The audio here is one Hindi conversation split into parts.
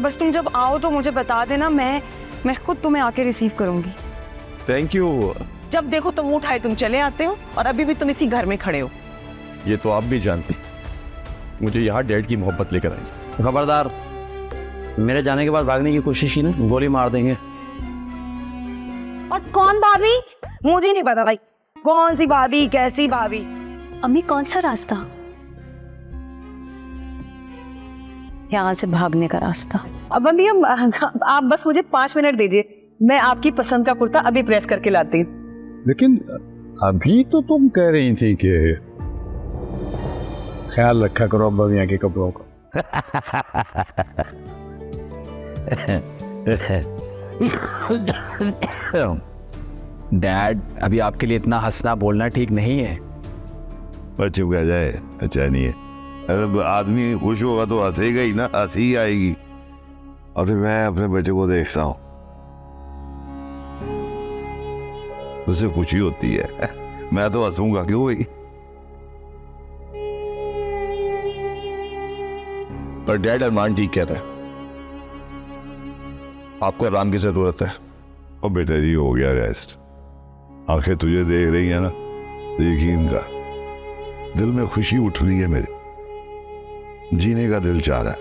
बस तुम जब आओ तो मुझे बता देना, मैं खुद तुम्हें आके रिसीव करूंगी। Thank you. जब देखो तुम उठाए तुम चले आते हो और अभी भी तुम इसी घर में खड़े हो। ये तो आप भी जानती, मुझे यहाँ डैड की मोहब्बत लेकर आई। खबरदार, मेरे जाने के बाद भागने की कोशिश की ना, गोली मार देंगे। और कौन भाभी? मुझे नहीं पता भाई, कौन सी भाभी, कैसी भाभी? अम्मी कौन सा रास्ता? यहाँ से भागने का रास्ता। अब अभी आप बस मुझे 5 मिनट दीजिए, मैं आपकी पसंद का कुर्ता अभी प्रेस करके लाती हूँ। लेकिन अभी तो तुम कह रही थी कि ख्याल रखा करो अब दुनिया के कपड़ों का। डैड, अभी आपके लिए इतना हंसना बोलना ठीक नहीं है। बच्चे को जाए अच्छा नहीं है। अगर आदमी खुश होगा तो हंसेगा ही ना, हंसी आएगी। और फिर मैं अपने बच्चे को देखता हूँ, उसे खुशी होती है। मैं तो हंसूंगा क्यों भाई? पर डैड अरमान ठीक कह रहा है, आपको आराम की जरूरत है। और बेटा जी हो गया रेस्ट। आंखें तुझे देख रही है ना, तो यकीन का दिल में खुशी उठ रही है मेरे, जीने का दिल चाह रहा है।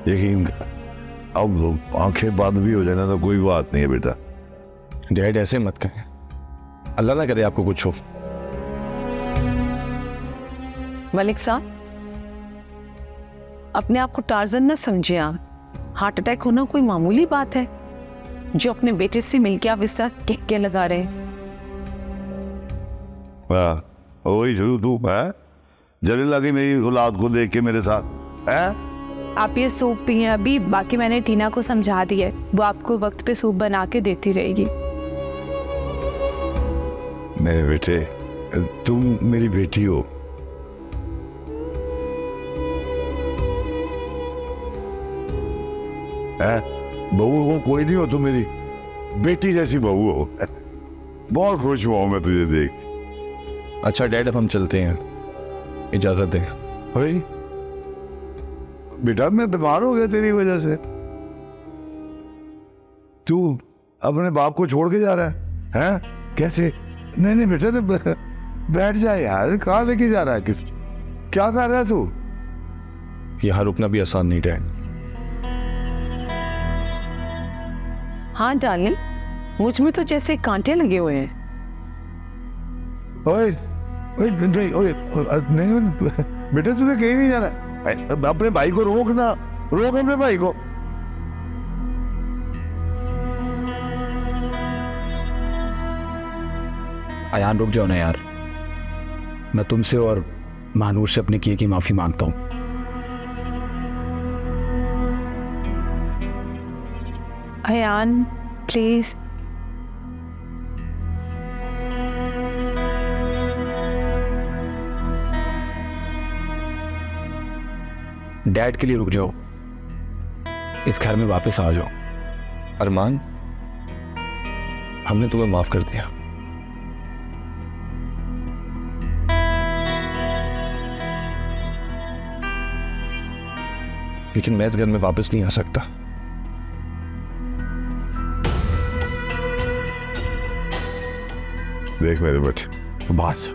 यकीन का अब आंखें बंद भी हो जाए ना तो कोई बात नहीं है बेटा। डैड ऐसे मत कहें, अल्लाह ना करे आपको कुछ हो। मलिक साहब, अपने आप को टार्जन न समझे आप। हार्ट अटैक होना कोई मामूली बात है जो अपने बेटे से मिलके आप इस तरह किक लगा रहे हैं। वही शुरू तू है, जलने लगी मेरी औलाद को देख के मेरे साथ है। आप ये सूप पिए अभी, बाकी मैंने टीना को समझा दिया है, वो आपको वक्त पे सूप बना के देती रहेगी। मेरे बेटे, तुम मेरी बेटी हो। बहू हो कोई नहीं हो, तुम मेरी बेटी जैसी बहू हो। बहुत खुश हुआ मैं तुझे देख। अच्छा डैड, अब हम चलते हैं, इजाजत दें। भाई बेटा, मैं बीमार हो गया तेरी वजह से। तू अपने बाप को छोड़ के जा रहा है? हैं? कैसे? नहीं नहीं बेटा, ने बैठ जा यार। कहाँ लेके जा रहा है? किस क्या कर रहा है तू? यहाँ रुकना भी आसान नहीं डैड। हाँ डार्लिंग, मुझ में तो जैसे कांटे लगे हुए हैं। ओए ओए नहीं, ओए नहीं बेटा, तुझे कहीं नहीं जाना है। अपने भाई को रोक ना, रोक अपने भाई को। अयान रुक जाओ ना यार, मैं तुमसे और महानूर से अपने किए की माफी मांगता हूँ। अयान प्लीज। डैड के लिए रुक जाओ, इस घर में वापस आ जाओ। अरमान, हमने तुम्हें माफ कर दिया, लेकिन मैं इस घर में वापस नहीं आ सकता। देख मेरे बेटे, बस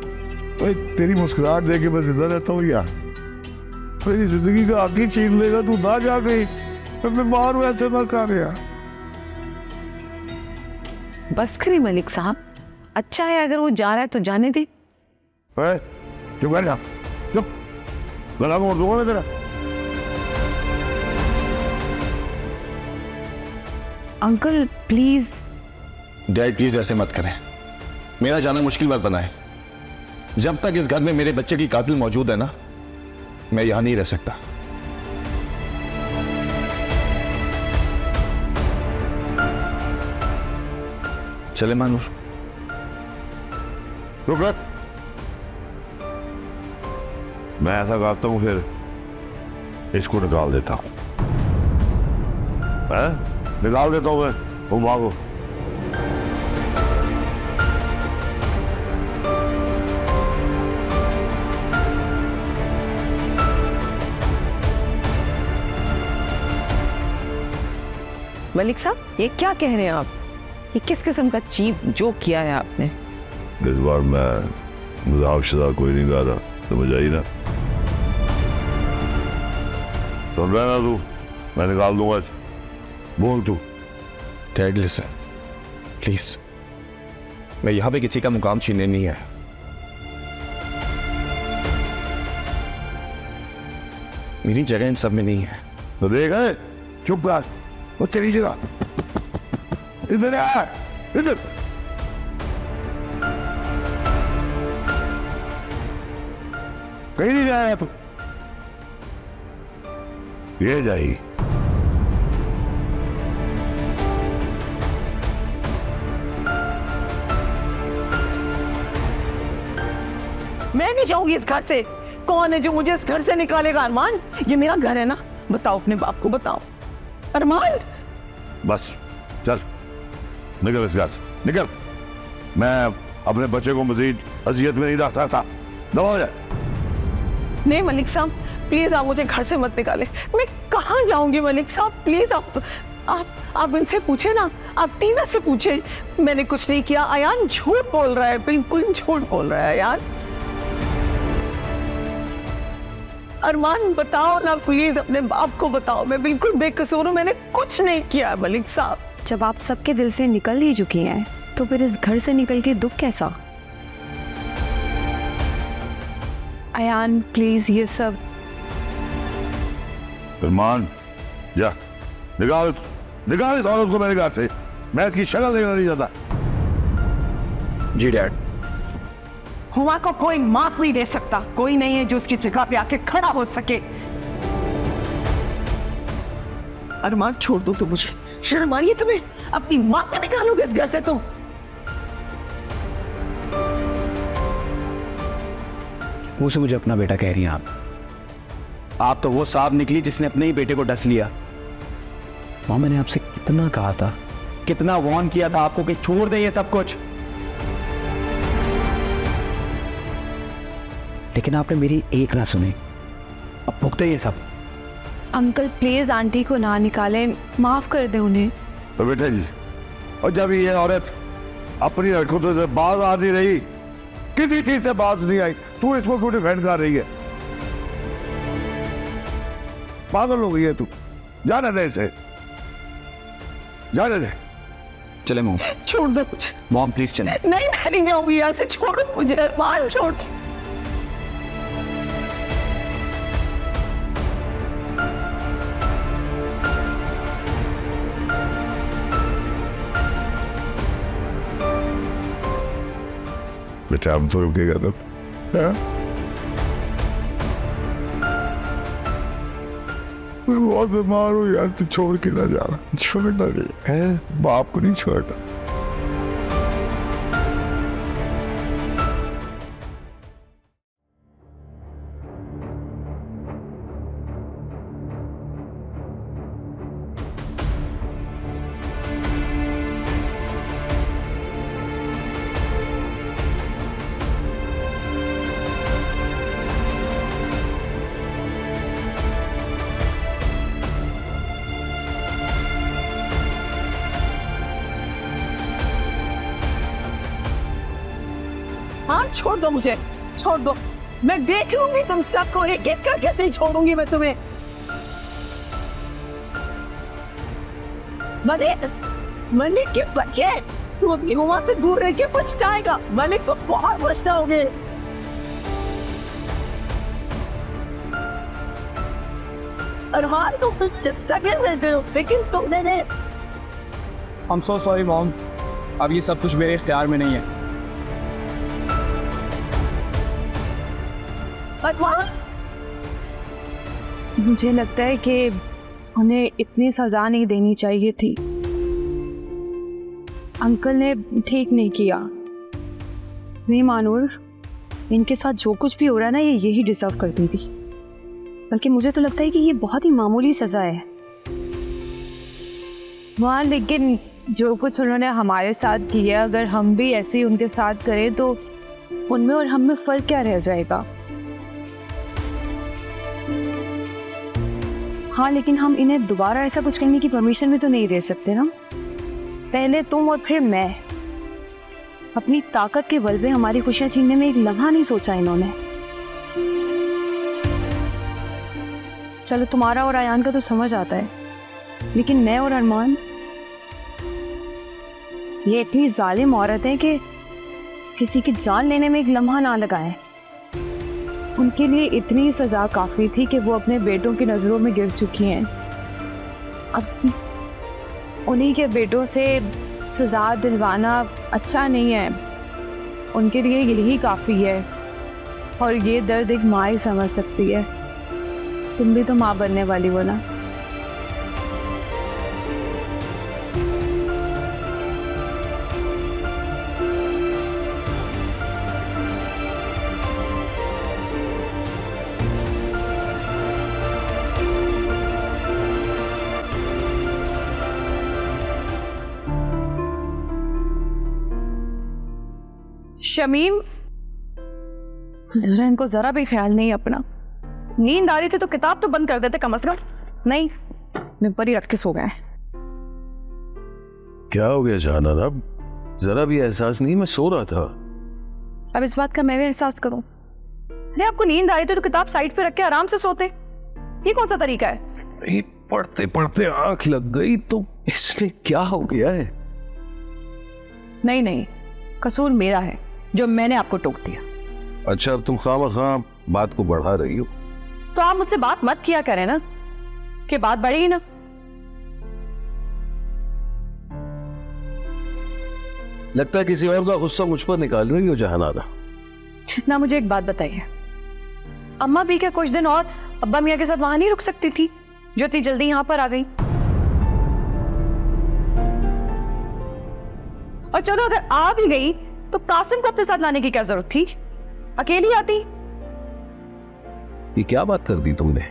ओए तेरी मुस्कुराहट देख के बस इधर रहता हूँ यार। मेरी जिंदगी का आखिर छीन लेगा तू, ना जा गई। मैं बीमार हूँ, ऐसे मत कर यार। बस करिए मलिक साहब, अच्छा है अगर वो जा रहा है तो जाने दे। चुप कर जा, चुप। गला मोड़ दूंगा मैं तेरा। Uncle please. डैड प्लीज ऐसे मत करें, मेरा जाना मुश्किल मत बनाए। जब तक इस घर में मेरे बच्चे की कातिल मौजूद है ना, मैं यहां नहीं रह सकता। चले मानूर। रुक रुक, मैं ऐसा करता हूं, फिर इसको निकाल देता हूं। निकाल देता हूं मैं, वो मांगो। मलिक साहब ये क्या कह रहे हैं आप? ये किस किस्म का चीप जोक किया है आपने? इस बार मैं मजाक शजाक कोई नहीं कर रहा, समझ आई ना? सुन रहा है ना तू? मैं निकाल दूंगा इसे। बोल तू। डैड लिसन प्लीज, मैं यहाँ पे किसी का मुकाम छीनने नहीं आया। मेरी जगह इन सब में नहीं है। तो देख है, चुप कर, वो तेरी जगह इधर आ, इधर। कहीं नहीं जाया तू, ये जाएगी। मैं नहीं जाऊंगी इस घर से। कौन है जो मुझे इस घर से निकालेगा? अरमान, ये मेरा घर है ना, बताओ अपने बाप को बताओ। अरमान बस चल, निकल इस घर से, निकल। मैं अपने बच्चे को मजीद अजियत में नहीं रख सकता। दबा हो जाए। नहीं मलिक साहब, प्लीज आप मुझे घर से मत निकाले। मैं कहाँ जाऊंगी मलिक साहब? प्लीज आप इनसे पूछे ना, आप टीना से पूछे। मैंने कुछ नहीं किया। अयान झूठ बोल रहा है, बिल्कुल झूठ बोल रहा है यार। अरमान बताओ ना प्लीज, अपने बाप को बताओ। मैं बिल्कुल बेकसूर हूँ, मैंने कुछ नहीं किया मलिक साहब। जब आप सबके दिल से निकल ही चुकी हैं तो फिर इस घर से निकल के दुख कैसा? अयान प्लीज, ये सब सलमान जा, निकाल इस औरत को मेरे घर से। मैं इसकी शक्ल देखना नहीं चाहता। जी डैड। हुआ को कोई माफ नहीं दे सकता, कोई नहीं है जो उसकी जगह पे आके खड़ा हो सके। अरमान छोड़ दो तो मुझे, शर्म आ रही है तुम्हें? अपनी मां को निकालोगे इस घर से तुम? मुंह से मुझे अपना बेटा कह रही हैं आप तो वो सांप निकली जिसने अपने ही बेटे को डस लिया। मां, मैंने आपसे कितना कहा था, कितना वार्न किया था आपको कि छोड़ दे ये सब कुछ, लेकिन आपने मेरी एक ना सुनी। अब भुगते ये सब। अंकल प्लीज आंटी को ना निकालें, माफ कर दे उन्हें। तो बेटा जी, और जब ये औरत अपनी हरकतों से बाज आ नहीं रही, किसी चीज से बाज नहीं आई, तू इसको क्यों डिफेंड कर रही है? पागल हो गई है तू। जाने दे इसे, जाने दे। चले मॉम। छोड़ दे मुझे। मॉम प्लीज चले। नहीं मैं नहीं जाऊंगी यहाँ से, छोड़ो मुझे अरमान, छोड़। बेटा अब तो रुकेगा तब। मैं बहुत बीमार हूँ यार, तू छोड़ के ना जाना, छोड़ना नहीं है, बाप को नहीं छोड़ना। हाँ छोड़ दो मुझे, छोड़ दो। मैं देख लूंगी तुम सबको, एक एक करके नहीं छोड़ूंगी मैं तुम्हें। मलिक के बच्चे, तुम अपनी मम्मा से दूर रह के पछताएगा। मलिक को बहुत पछताओगे। अरमान तुम सगे रहते हो, लेकिन तुमने I'm so sorry मॉम, अब ये सब कुछ मेरे इख्तियार में नहीं है। मुझे लगता है कि उन्हें इतनी सजा नहीं देनी चाहिए थी। अंकल ने ठीक नहीं किया। नहीं मानूर, इनके साथ जो कुछ भी हो रहा है ना, ये यही डिजर्व करती थी। बल्कि मुझे तो लगता है कि ये बहुत ही मामूली सजा है वहाँ, लेकिन जो कुछ उन्होंने हमारे साथ किया, अगर हम भी ऐसे ही उनके साथ करें तो उनमें और हम में फर्क क्या रह जाएगा? हाँ, लेकिन हम इन्हें दोबारा ऐसा कुछ करने की परमिशन भी तो नहीं दे सकते ना। पहले तुम और फिर मैं। अपनी ताकत के बल पे हमारी खुशियां छीनने में एक लम्हा नहीं सोचा इन्होंने। चलो, तुम्हारा और आयान का तो समझ आता है, लेकिन मैं और अरमान, ये इतनी जालिम औरत है कि किसी की जान लेने में एक लम्हा ना लगाए। उनके लिए इतनी सजा काफी थी कि वो अपने बेटों की नजरों में गिर चुकी हैं। अब उन्हीं के बेटों से सजा दिलवाना अच्छा नहीं है। उनके लिए यही काफी है, और ये दर्द एक माँ ही समझ सकती है। तुम भी तो माँ बनने वाली हो ना। शमीम, जरा इनको जरा भी ख्याल नहीं अपना। नींद आ रही थी तो किताब तो बंद कर देते कम से कम। नहीं, निपर ही रख के सो गए। क्या हो गया जहानारा? अब जरा भी एहसास नहीं, मैं सो रहा था। अब इस बात का मैं भी एहसास करूं? अरे आपको नींद आ रही थी तो किताब साइड पे रख के आराम से सोते। ये कौन सा तरीका है? नहीं, पढ़ते पढ़ते आंख लग गई तो इसमें क्या हो गया है? नहीं नहीं, कसूर मेरा है जो मैंने आपको टोक दिया। अच्छा, अब तुम खामखा बात को बढ़ा रही हो। तो आप मुझसे बात मत किया करें ना, कि बात बढ़ेगी ना। लगता है किसी और का गुस्सा मुझ पर निकाल रही हो जहानारा। ना, मुझे एक बात बताइए, अम्मा भी क्या कुछ दिन और अब्बा मियाँ के साथ वहां नहीं रुक सकती थी जो इतनी जल्दी यहां पर आ गई? और चलो, अगर आ भी गई तो कासिम को अपने साथ लाने की क्या जरूरत थी? अकेली आती। ये क्या बात कर दी तुमने?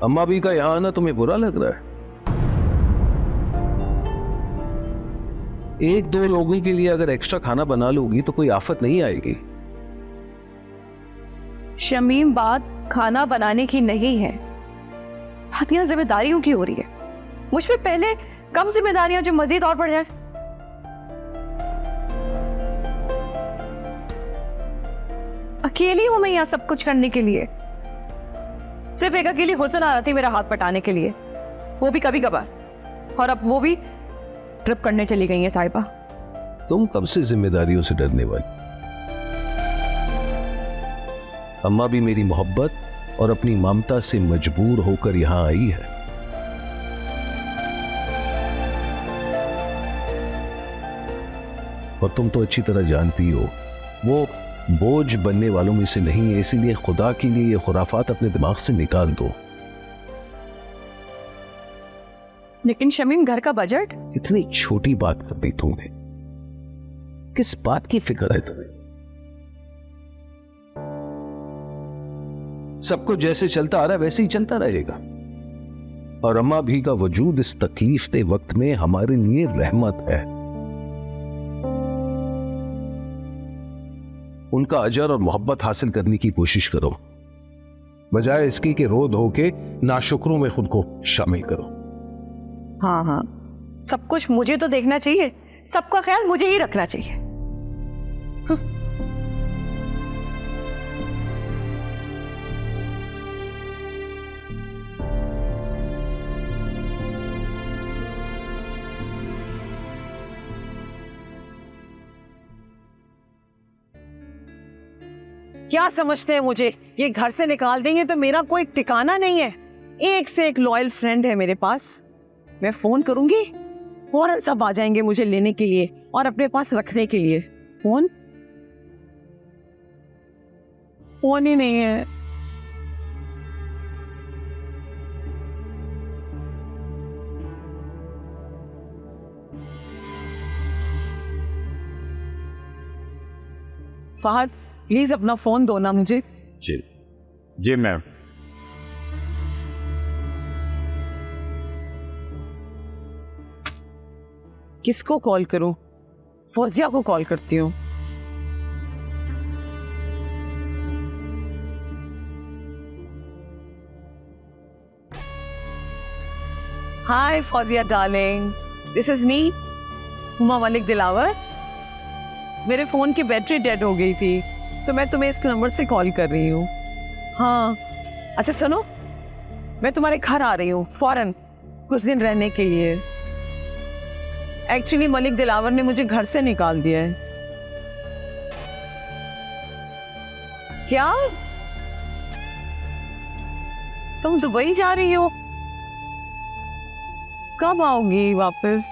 अम्मा भी का यहां आना तुम्हें बुरा लग रहा है? एक दो लोगों के लिए अगर एक्स्ट्रा खाना बना लोगी तो कोई आफत नहीं आएगी। शमीम, बात खाना बनाने की नहीं है, बात यहां जिम्मेदारियों की हो रही है। मुझ पे पहले कम जिम्मेदारियां जो मजीद और बढ़ जाए। अकेली हूं मैं यहां सब कुछ करने के लिए। सिर्फ एक अकेली हुसन आ रहा थी मेरा हाथ पटाने के लिए, वो भी कभी कभार, और अब वो भी ट्रिप करने चली गई है साहिबा। तुम कब से जिम्मेदारियों से डरने वाली? अम्मा भी मेरी मोहब्बत और अपनी ममता से मजबूर होकर यहां आई है। और तुम तो अच्छी तरह जानती हो वो बोझ बनने वालों में से नहीं है, इसीलिए खुदा के लिए ये खुराफात अपने दिमाग से निकाल दो। लेकिन शमीम, घर का बजट? इतनी छोटी बात कर दी तुमने। किस बात की फिक्र है तुम्हें? सब कुछ जैसे चलता आ रहा है वैसे ही चलता रहेगा। और अम्मा भी का वजूद इस तकलीफ दे वक्त में हमारे लिए रहमत है। उनका अजर और मोहब्बत हासिल करने की कोशिश करो, बजाय इसकी कि रो धो के नाशुक्रों में खुद को शामिल करो। हाँ हाँ, सब कुछ मुझे तो देखना चाहिए, सबका ख्याल मुझे ही रखना चाहिए। क्या समझते हैं मुझे? ये घर से निकाल देंगे तो मेरा कोई ठिकाना नहीं है। एक से एक लॉयल फ्रेंड है मेरे पास। मैं फोन करूंगी, फौरन सब आ जाएंगे मुझे लेने के लिए और अपने पास रखने के लिए। फोन ही नहीं है। फहद, प्लीज अपना फोन दो ना मुझे। जी जी मैम। किसको कॉल करूं? फौजिया को कॉल करती हूँ। Hi Fauzia darling, this is me Huma Malik Dilawar. मेरे फोन की बैटरी डेड हो गई थी तो मैं तुम्हें इस नंबर से कॉल कर रही हूँ। हाँ अच्छा सुनो, मैं तुम्हारे घर आ रही हूँ फौरन कुछ दिन रहने के लिए। एक्चुअली मलिक दिलावर ने मुझे घर से निकाल दिया है। क्या तुम दुबई जा रही हो? कब आओगी वापस?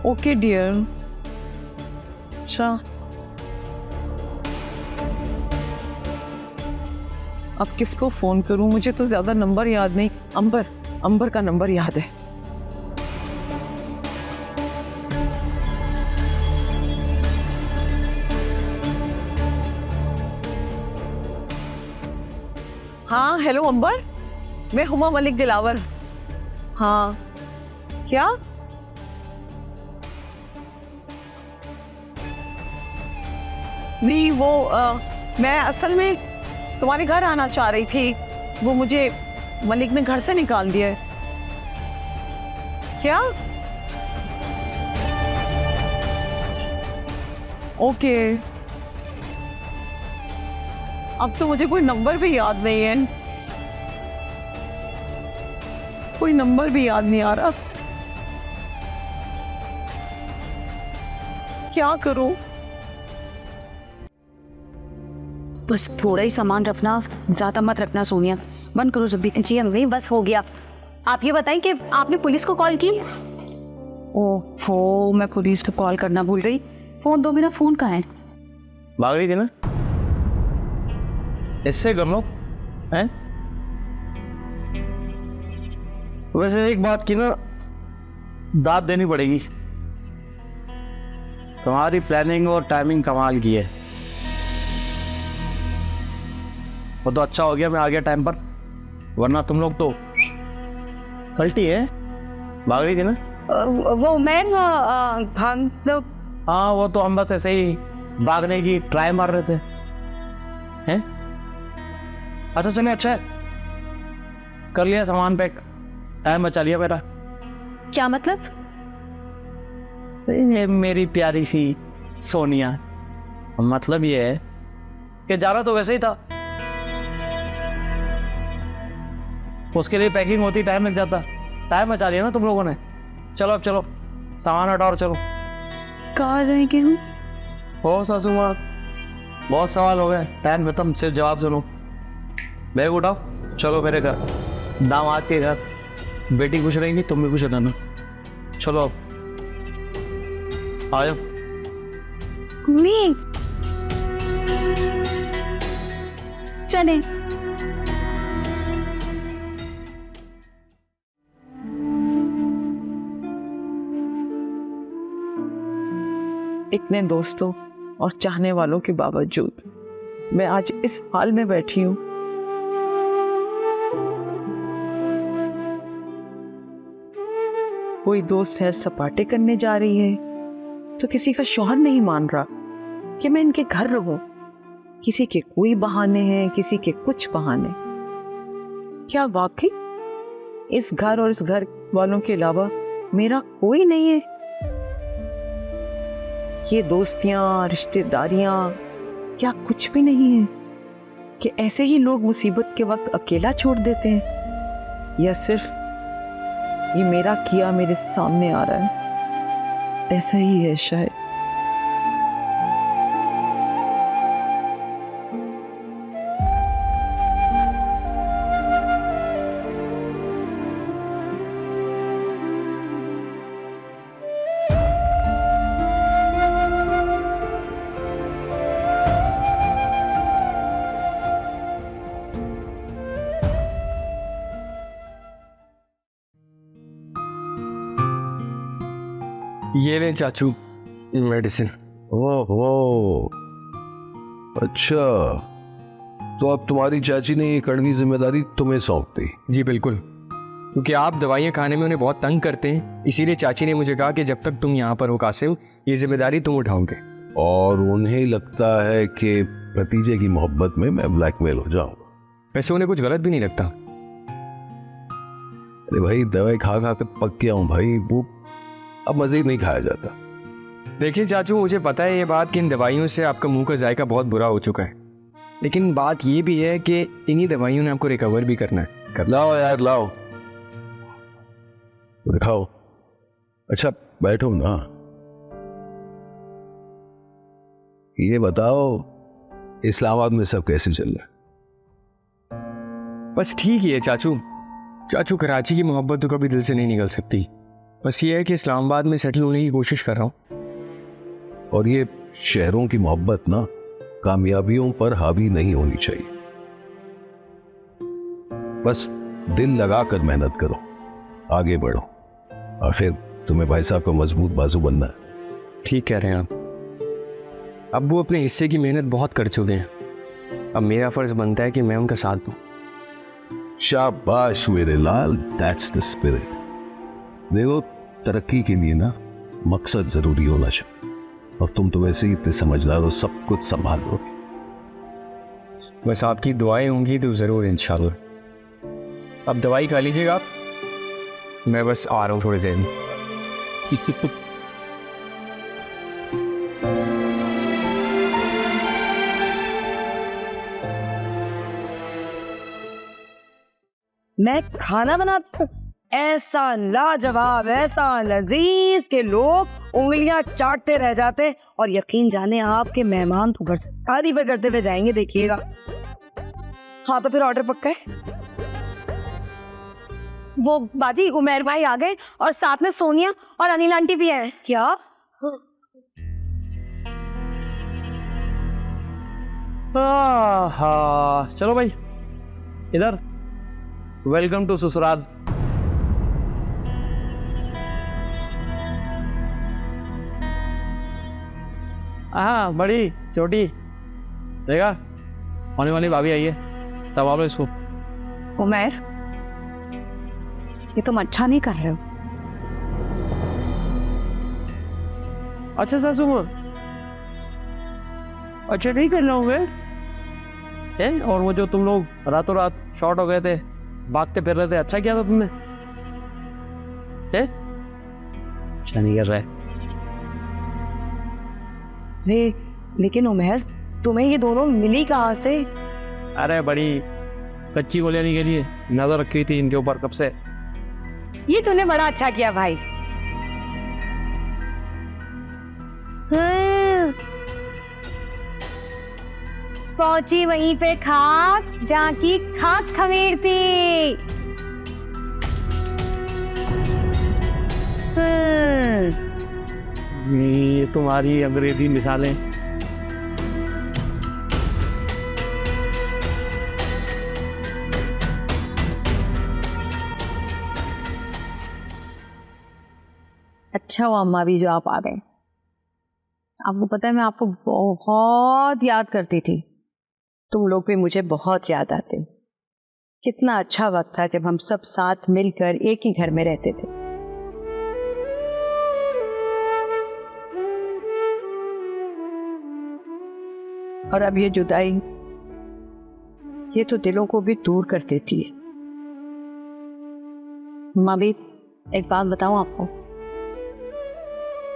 Okay dear. अच्छा अब किसको फोन करूं? मुझे तो ज्यादा नंबर याद नहीं। अंबर का नंबर याद है। हाँ हेलो अंबर, मैं हुमा मलिक दिलावर। हाँ क्या? नहीं वो मैं असल में तुम्हारे घर आना चाह रही थी, वो मुझे मलिक ने घर से निकाल दिया है। क्या? ओके अब तो मुझे कोई नंबर भी याद नहीं है, कोई नंबर भी याद नहीं आ रहा। क्या करूं? बस थोड़ा ही सामान रखना, ज़्यादा मत रखना सोनिया। बंद करो जब भी। जी अम्मी बस हो गया। आप ये बताएं कि आपने पुलिस को कॉल की? ओफो, मैं पुलिस को कॉल करना भूल गई। फ़ोन दो, मेरा फ़ोन कहाँ है? भाग रही थी ना, इससे कर लो हैं। वैसे एक बात की ना दाद देनी पड़ेगी, तुम्हारी प्लानिंग और टाइमिंग कमाल की है। वो तो अच्छा हो गया मैं आ गया टाइम पर, वरना तुम लोग तो कल्टी है। भाग रही थी ना? वो मैं भाग दो। हाँ वो तो हम बस ऐसे ही भागने की ट्राई मार रहे थे हैं। अच्छा चले, अच्छा है कर लिया सामान पैक, टाइम बचा लिया मेरा। क्या मतलब? ये मेरी प्यारी सी सोनिया, मतलब ये है कि जाना तो वैसे ही था, उसके लिए पैकिंग होती टाइम लग जाता, टाइम बचा लिया ना तुम लोगों ने। चलो अब चलो सामान हटाओ और चलो। कहाँ जाएंगे हम? हो सासू माँ, बहुत सवाल हो गए, टाइम खत्म, सिर्फ जवाब सुनो। बैग उठाओ चलो मेरे घर, दामाद के घर। बेटी खुश रहेंगी, तुम भी खुश रहना। चलो अब आयो। मम्मी चले। इतने दोस्तों और चाहने वालों के बावजूद मैं आज इस हाल में बैठी हूं। कोई दोस्त सैर सपाटे करने जा रही है तो किसी का शौहर नहीं मान रहा कि मैं इनके घर रहूं। किसी के कोई बहाने हैं, किसी के कुछ बहाने। क्या वाकई इस घर और इस घर वालों के अलावा मेरा कोई नहीं है? ये दोस्तियां, रिश्तेदारियां क्या कुछ भी नहीं है कि ऐसे ही लोग मुसीबत के वक्त अकेला छोड़ देते हैं? या सिर्फ ये मेरा किया मेरे सामने आ रहा है? ऐसा ही है शायद। ये ले चाचू मेडिसिन। ओहो, अच्छा तो अब तुम्हारी चाची ने ये कड़वी जिम्मेदारी तुम्हें सौंप दी? जी बिल्कुल, क्योंकि आप दवाइयाँ खाने में उन्हें बहुत तंग करते हैं, इसीलिए चाची ने मुझे कहा कि जब तक तुम यहाँ पर हो कासिम, ये जिम्मेदारी तुम उठाओगे। और उन्हें लगता है कि भतीजे की मोहब्बत में मैं ब्लैकमेल हो जाऊंगा। वैसे उन्हें कुछ गलत भी नहीं लगता। अरे भाई दवाई खा खा कर पक गया हूं भाई, वो अब मजीद नहीं खाया जाता। देखिए चाचू, मुझे पता है ये बात कि इन दवाइयों से आपका मुंह का जायका बहुत बुरा हो चुका है, लेकिन बात ये भी है कि इन्हीं दवाइयों ने आपको रिकवर भी करना है। लाओ यार लाओ, दिखाओ। अच्छा बैठो ना। ये बताओ इस्लामाबाद में सब कैसे चल रहा है? बस ठीक ही है चाचू। चाचू, कराची की मोहब्बत तो कभी दिल से नहीं निकल सकती। बस ये है कि इस्लामाबाद में सेटल होने की कोशिश कर रहा हूँ। और ये शहरों की मोहब्बत ना कामयाबियों पर हावी नहीं होनी चाहिए। बस दिल लगाकर मेहनत करो, आगे बढ़ो। आखिर तुम्हें भाई साहब का मजबूत बाजू बनना है। ठीक कह रहे हैं आप। अब वो अपने हिस्से की मेहनत बहुत कर चुके हैं, अब मेरा फर्ज बनता है कि मैं उनका साथ दूं। शाबाश मेरे लाल, दैट्स द स्पिरिट। देखो तरक्की के लिए ना मकसद जरूरी होना चाहिए, और तुम तो वैसे ही इतने समझदार हो, सब कुछ संभाल लोगे। बस आपकी दुआएं होंगी तो ज़रूर इंशाल्लाह। अब दवाई खा लीजिएगा आप, मैं बस आ रहा हूँ थोड़ी देर में। मैं खाना बनाता हूँ ऐसा लाजवाब, ऐसा लजीज के लोग उंगलियां चाटते रह जाते, और यकीन जाने आपके मेहमान तो घर से तारीफें करते हुए जाएंगे, देखिएगा। हाँ तो फिर ऑर्डर पक्का है? वो बाजी उमेर भाई आ गए और साथ में सोनिया और अनिल आंटी भी है। क्या? हाँ चलो भाई इधर, वेलकम टू ससुराल। हाँ बड़ी छोटी देखा, होने वाली भाभी आई है, संभालो इसको। उमेर, ये तुम अच्छा नहीं कर रहे हो। अच्छा सासू माँ, अच्छा नहीं कर रहा हूँ मैं? और वो जो तुम लोग रातों रात शॉर्ट हो गए थे, भागते फिर रहे थे, अच्छा किया था तुमने? अच्छा नहीं कर रहा है। लेकिन उमेर, तुम्हें ये दोनों मिली कहाँ से? अरे बड़ी कच्ची गोलियां के लिए नजर रखी थी इनके ऊपर कब से। ये तूने बड़ा अच्छा किया भाई। पहुंची वहीं पे खाक जहाँ की खाक खमीर थी। ये तुम्हारी अंग्रेजी मिसालें। अच्छा हुआ अम्मा भी जो आप आ गए। आपको पता है मैं आपको बहुत याद करती थी। तुम लोग भी मुझे बहुत याद आते। कितना अच्छा वक्त था जब हम सब साथ मिलकर एक ही घर में रहते थे। और अब ये जुदाई, ये तो दिलों को भी दूर कर देती है। अम्मा भी एक बात बताऊं आपको,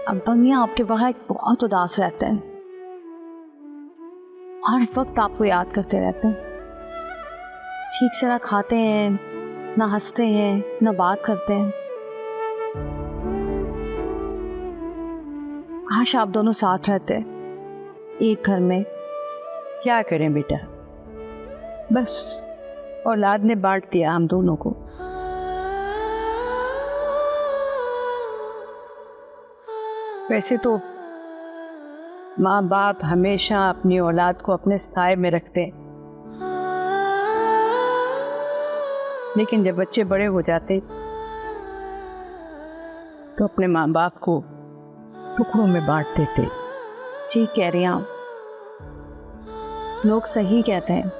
अब्बा मियां आपके वहां बहुत उदास रहते हैं, हर वक्त आपको याद करते रहते हैं। ठीक से ना खाते हैं, ना हंसते हैं, ना बात करते हैं। काश आप दोनों साथ रहते एक घर में। क्या करें बेटा, बस औलाद ने बांट दिया हम दोनों को। वैसे तो माँ बाप हमेशा अपनी औलाद को अपने साए में रखते हैं, लेकिन जब बच्चे बड़े हो जाते तो अपने माँ बाप को टुकड़ों में बांट देते। ठीक कह रही हैं आप। लोग सही कहते हैं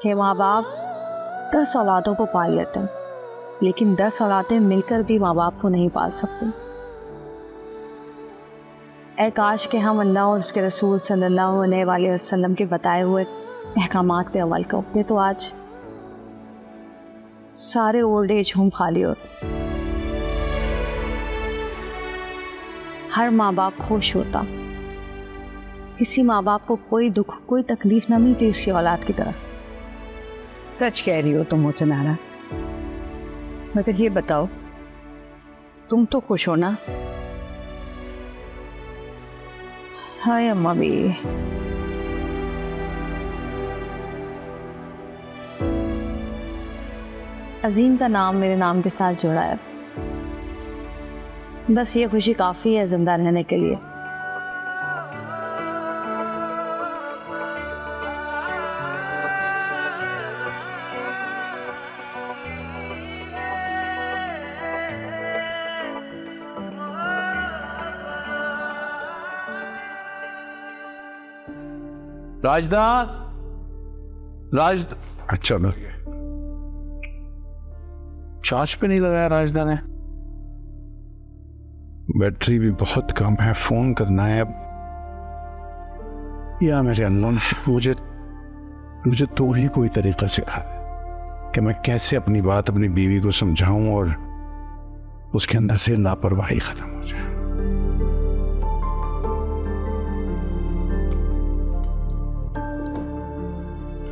कि माँ बाप 10 औलादों को पाल लेते हैं, लेकिन 10 औलादें मिलकर भी माँ बाप को नहीं पाल सकती। ऐ काश के हम अल्लाह और उसके रसूल सल्लल्लाहु अलैहि वसल्लम के बताए हुए अहकामात पे अमल करते तो आज सारे ओल्ड एज होम खाली होते, हर माँ बाप खुश होता, किसी माँ बाप को कोई दुख कोई तकलीफ ना मिलती उसकी औलाद की तरफ से। सच कह रही हो तुम मुचनारा, मगर ये बताओ तुम तो खुश हो ना? हाय अम्मा भी। अजीम का नाम मेरे नाम के साथ जुड़ा है, बस ये खुशी काफी है जिंदा रहने के लिए। राजदा, अच्छा लग गया। चार्ज पे नहीं लगाया राजदा ने। बैटरी भी बहुत कम है, फोन करना है अब। या मेरे अल्लाह, मुझे तो ही कोई तरीका सिखा कि मैं कैसे अपनी बात अपनी बीवी को समझाऊं और उसके अंदर से लापरवाही खत्म हो जाए।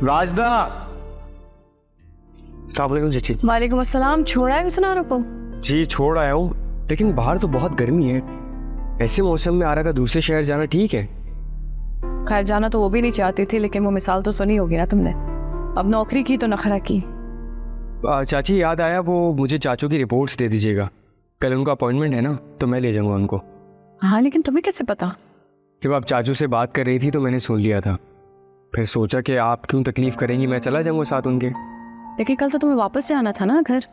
राजदा। जी वालेकुम अस्सलाम। छोड़ा है मुसनारा को? जी छोड़ आया हूँ, लेकिन बाहर तो बहुत गर्मी है। ऐसे मौसम में आरा का दूसरे शहर जाना ठीक है? खैर जाना तो वो भी नहीं चाहती थी, लेकिन वो मिसाल तो सुनी होगी ना तुमने। अब नौकरी की तो नखरा की। चाची याद आया, वो मुझे चाचू की रिपोर्ट्स दे दीजिएगा। कल उनका अपॉइंटमेंट है ना, तो मैं ले जाऊँगा उनको। हाँ लेकिन तुम्हें कैसे पता? जब आप चाचू से बात कर रही थी तो मैंने सुन लिया था, फिर सोचा कि आप क्यों तकलीफ करेंगी, मैं चला जाऊँगा साथ उनके। लेकिन कल तो तुम्हें वापस जाना था ना घर,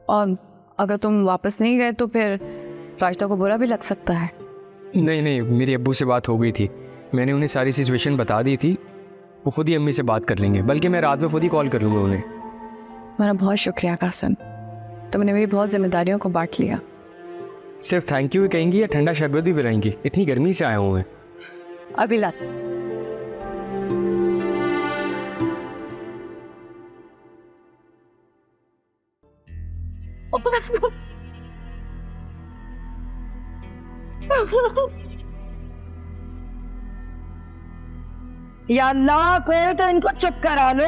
और अगर तुम वापस नहीं गए तो फिर राजदा को बुरा भी लग सकता है। नहीं, मेरी अब्बू से बात हो गई थी, मैंने उन्हें सारी सिचुएशन बता दी थी। वो खुद ही अम्मी से बात कर लेंगे, बल्कि मैं रात में खुद ही कॉल कर लूँगा उन्हें। मेरा बहुत शुक्रिया कासिम, तुमने मेरी बहुत जिम्मेदारियों को बांट लिया। सिर्फ थैंक यू ही कहेंगी या ठंडा शरबत भी पिलाएंगी? इतनी गर्मी से आया हूँ मैं। अभी ला। या अल्लाह, कोई तो इनको चुप करा लो।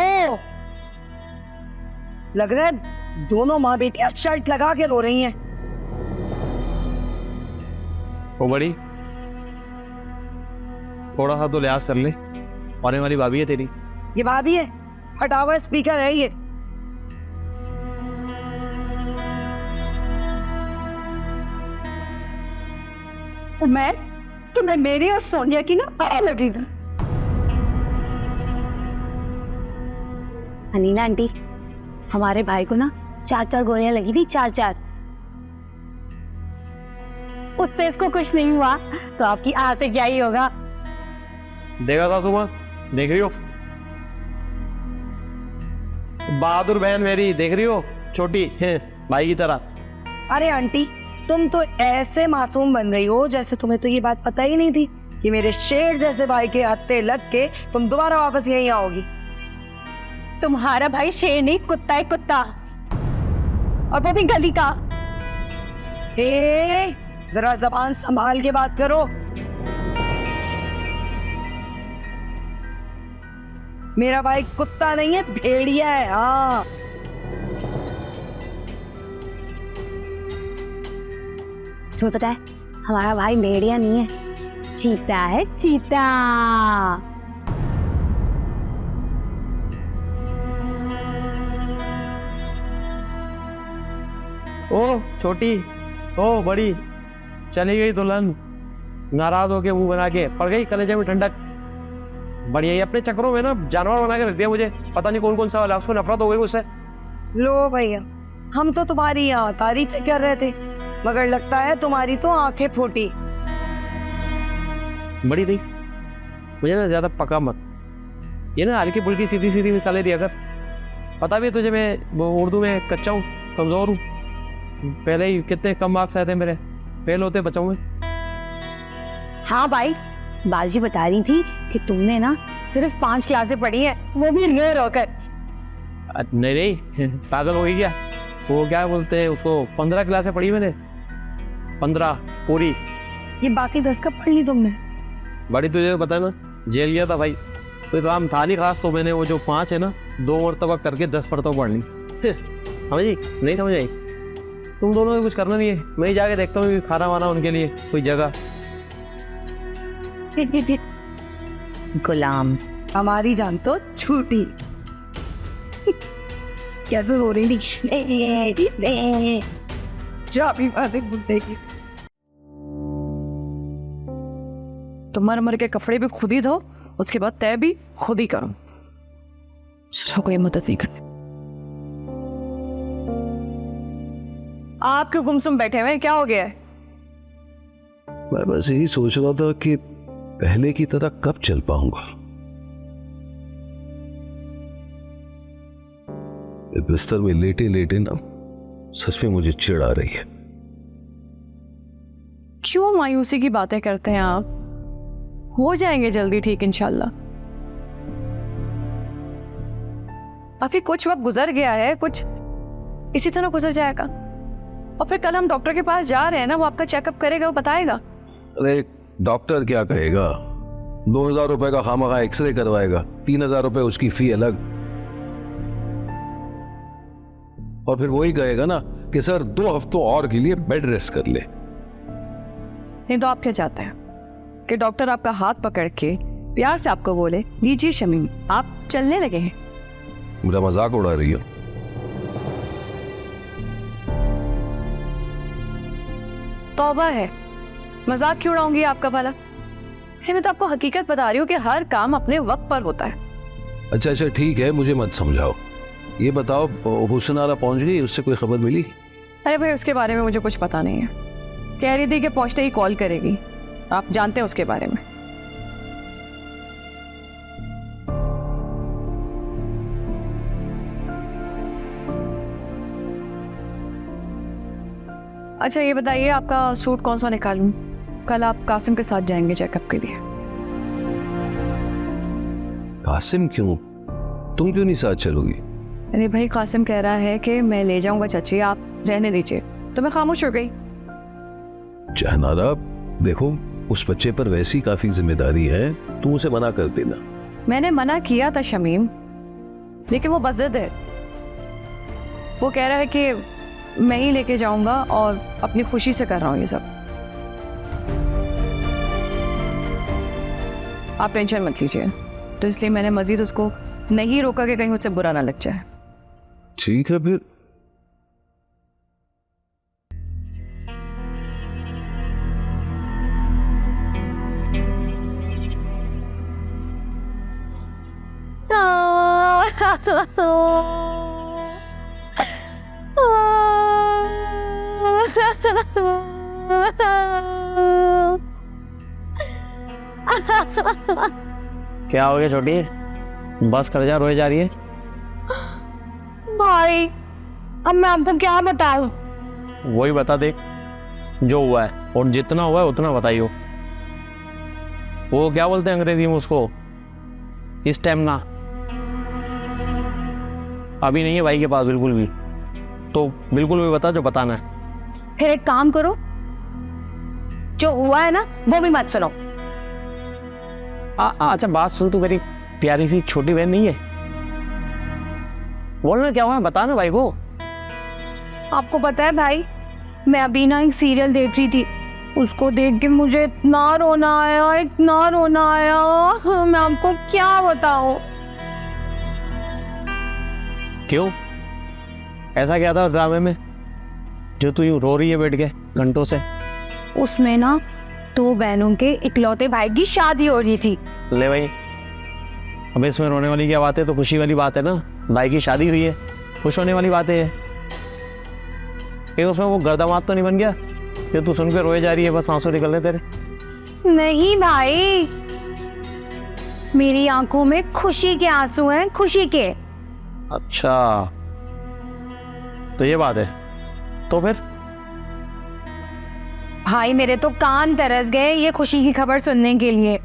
लग रहा है दोनों माँ बेटियां शर्ट लगा के रो रही हैं। ओ बड़ी, थोड़ा सा तो लिहाज कर ले, और वाली भाभी है तेरी। ये भाभी है? हटावा, स्पीकर है ये। मैं तुम्हें मेरी और सोनिया की ना पता लगेगा। अनीला आंटी, हमारे भाई को ना 4-4 गोलियां लगी थी, 4-4। उससे इसको कुछ नहीं हुआ तो आपकी आ से क्या ही होगा। देखा था तुम, देख रही हो? बहादुर बहन मेरी, देख रही हो? छोटी है भाई की तरह। अरे आंटी, तुम तो ऐसे मासूम बन रही हो जैसे तुम्हें तो ये बात पता ही नहीं थी कि मेरे शेर जैसे भाई के हत्थे लग के तुम दोबारा वापस यहीं आओगी। तुम्हारा भाई शेर नहीं, कुत्ता है, कुत्ता, और वो भी गली का। हे, जरा जबान संभाल के बात करो। मेरा भाई कुत्ता नहीं है, भेड़िया है। हाँ, तुम्हें पता है हमारा भाई भेड़िया नहीं है, चीता है, चीता। ओ छोटी, ओ बड़ी, चली गई दुल्हन, नाराज होके मुंह बना के पड़ गई कलेजे में ठंडक। बढ़िया ही अपने चक्रों में ना जानवर बना के रख दिया मुझे, पता नहीं कौन कौन सा वाला, उसको नफरत हो गई मुझसे। लो भैया, हम तो तुम्हारी यहाँ तारीफें कर रहे थे, मगर लगता है तुम्हारी तो आंखें फूटी। बड़ी देख, मुझे ना ज्यादा पका मत, ये ना हल्की फुल्की सीधी सीधी मिसालें दिया कर। पता भी है तुझे मैं उर्दू में कच्चा हूँ, कमजोर हूँ। पहले ही कितने कम मार्क्स आए थे मेरे, फेल होते बचाऊं मैं। हाँ भाई, बाजी बता रही थी कि तुमने ना सिर्फ 5 क्लासें पढ़ी है, वो भी रो रो कर। नहीं नहीं, पागल हो गई क्या? वो क्या बोलते हैं उसको, 15 क्लासें पढ़ी मैंने, 15 पूरी। ये बाकी 10 कब पढ़ ली तुमने? बड़ी तुझे तो पता है ना, जेल गया था भाई, कोई काम था नहीं खास, तो मैंने वो जो 5 है ना 2 मरतबा करके 10 मरतबा पढ़ ली। समझी? नहीं समझ आई? तुम दोनों को कुछ करना नहीं है, मैं ही जाके देखता हूँ खाना वाना उनके लिए कोई जगह। गुलाम, हमारी जान तो छूटी। क्या तो रो रही नहीं? जा भी बातें बुद्धे की। तो मर मर के कपड़े भी खुद ही धो, उसके बाद तय भी खुद ही करो, दूसरा कोई मदद नहीं करनी। आप क्यों गुमसुम बैठे हुए हैं, क्या हो गया है? मैं बस यही सोच रहा था कि पहले की तरह कब चल पाऊंगा। बिस्तर में लेटे लेटे ना सच में मुझे चिढ़ आ रही है। क्यों मायूसी की बातें करते हैं आप? हो जाएंगे जल्दी ठीक इंशाल्लाह। अभी कुछ वक्त गुजर गया है, कुछ इसी तरह गुजर जाएगा। और फिर कल हम डॉक्टर के पास जा रहे हैं ना, वो आपका चेकअप करेगा, वो बताएगा। अरे डॉक्टर क्या कहेगा? 2000 रुपए का खामखा एक्सरे करवाएगा, 3000 रुपए उसकी फी अलग। और फिर वही कहेगा ना कि सर 2 हफ्तों और के लिए बेड रेस्ट कर ले। नहीं तो आप क्या चाहते हैं कि डॉक्टर आपका हाथ पकड़ के प्यार से आपको बोले, लीजिए शमीम आप चलने लगे हैं? मेरा मजाक उड़ा रही हो? तौबा है, मजाक क्यों उड़ाऊंगी आपका भला? अरे मैं तो आपको हकीकत बता रही हूँ कि हर काम अपने वक्त पर होता है। अच्छा ठीक है, मुझे मत समझाओ। ये बताओ हुसनारा पहुंच गई, उससे कोई खबर मिली? अरे भाई उसके बारे में मुझे कुछ पता नहीं है, कह रही थी कि पहुंचते ही कॉल करेगी, आप जानते हैं उसके बारे में। अच्छा ये बताइए आपका सूट कौन सा निकालूं? कल आप कासिम के साथ जाएंगे चेकअप के लिए। कासिम क्यों? तुम क्यों नहीं साथ चलोगी? अरे भाई कासिम कह रहा है कि मैं ले जाऊंगा चाची, आप रहने दीजिए, तो मैं खामोश हो गई। जहनारा देखो, उस बच्चे पर वैसी काफी जिम्मेदारी है, तुम उसे मना कर देना। मैंने मना किया था शमीम, लेकिन वो बज़िद है। वो कह रहा है कि मैं ही लेके जाऊंगा और अपनी खुशी से कर रहा हूँ ये सब। आप टेंशन मत लीजिए, तो इसलिए मैंने मजीद उसको नहीं रोका कि कहीं उससे बुरा ना लग जाए। ठीक है फिर। क्या हो गया छोटी, बस कर जा, रोए जा रही है? भाई अब मैं आपको क्या बताऊं? वही बता दे जो हुआ है, और जितना हुआ है उतना बताइयो। वो क्या बोलते हैं अंग्रेजी में उसको, इस टाइम ना, अभी नहीं है भाई के पास बिल्कुल भी, तो बिल्कुल भी बता जो बताना है। फिर एक काम करो, जो हुआ है ना वो भी मत सुनो। अच्छा बात सुन, तू मेरी प्यारी सी छोटी बहन नहीं है? बोलना क्या हुआ, बता ना भाई को। आपको पता है भाई, मैं अभी ना एक सीरियल देख रही थी, उसको देख के मुझे इतना रोना आया, इतना रोना आया, मैं आपको क्या बताऊं। क्यों, ऐसा क्या था ड्रामे में जो तू यूं रो रही है बैठ के घंटों से? उसमें ना 2 बहनों के इकलौते भाई की शादी हो रही थी। ले भाई, अब इसमें रोने वाली क्या बात है? तो खुशी वाली बात है ना, भाई की शादी हुई है, खुश होने वाली बात है। कि उसमें वो गर्दामात तो नहीं बन गया जो तू सुन के रोए जा रही है, बस आंसू निकल रहे तेरे? नहीं भाई, मेरी आंखों में खुशी के आंसू हैं, खुशी के। अच्छा तो ये बात है, तो फिर? भाई मेरे तो कान तरस गए ये खुशी की खबर सुनने के लिए।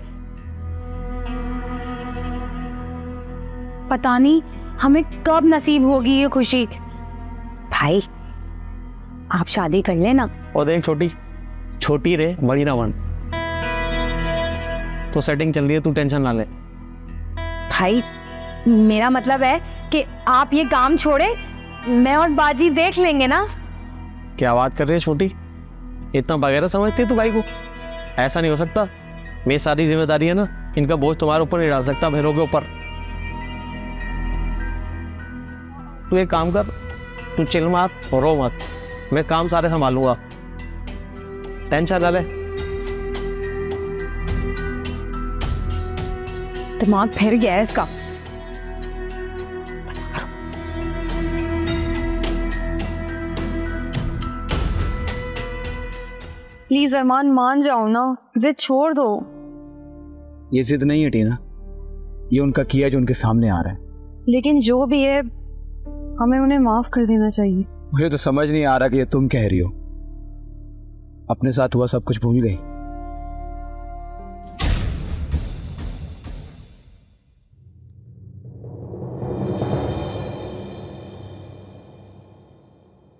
पता नहीं हमें कब नसीब होगी ये खुशी। भाई आप शादी कर लेना। और देख छोटी, छोटी रे बड़ी ना बन। तो सेटिंग चल रही है, तू टेंशन ना ले। भाई मेरा मतलब है कि आप ये काम छोड़े, मैं और बाजी देख लेंगे ना। क्या बात कर रही है छोटी, इतना वगैरह समझती है तू भाई को? ऐसा नहीं हो सकता। मेरी सारी जिम्मेदारी है ना, इनका बोझ तुम्हारे ऊपर नहीं डाल सकता, बहनों के ऊपर। तू एक काम कर, तू चिल मत, रो मत, मैं काम सारे संभालूंगा, टेंशन ना ले। दिमाग फिर गया है इसका। प्लीज अरमान मान जाओ ना, जिद छोड़ दो। ये जिद नहीं है टीना, ये उनका किया जो उनके सामने आ रहा है। लेकिन जो भी है हमें उन्हें माफ कर देना चाहिए। मुझे तो समझ नहीं आ रहा कि ये तुम कह रही हो। अपने साथ हुआ सब कुछ भूल गई।